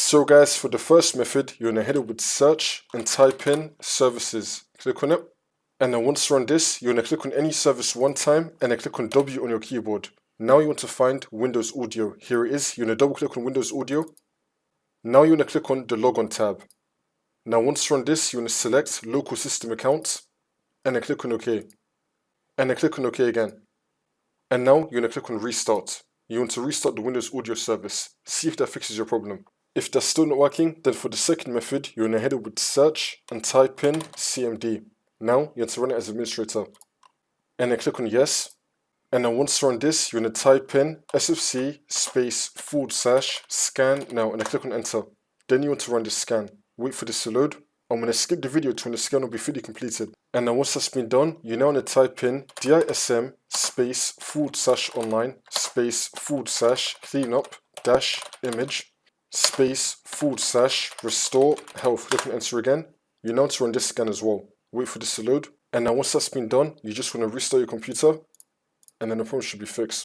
So guys, for the first method, you're gonna head over to search and type in services. Click on it. And then once you're on this, you're gonna click on any service one time and then click on W on your keyboard. Now you want to find Windows Audio. Here it is. You're gonna double click on Windows Audio. Now you're gonna click on the Log On tab. Now once you're on this, you're gonna select Local System Accounts and then click on OK. And then click on OK again. And now you're gonna click on Restart. You want to restart the Windows Audio service. See if that fixes your problem. If that's still not working, then for the second method, you're gonna head over to search and type in CMD. Now you have to run it as administrator. And then click on yes. And then once you're on this, you're gonna type in sfc /scan now and then click on enter. Then you want to run this scan. Wait for this to load. I'm gonna skip the video to when the scan will be fully completed. And then once that's been done, you now want to type in DISM /online /cleanup -image /restore health. Click on enter again. You now want to run this scan as well. Wait for this to load. And now once that's been done, you just want to restart your computer and then the problem should be fixed.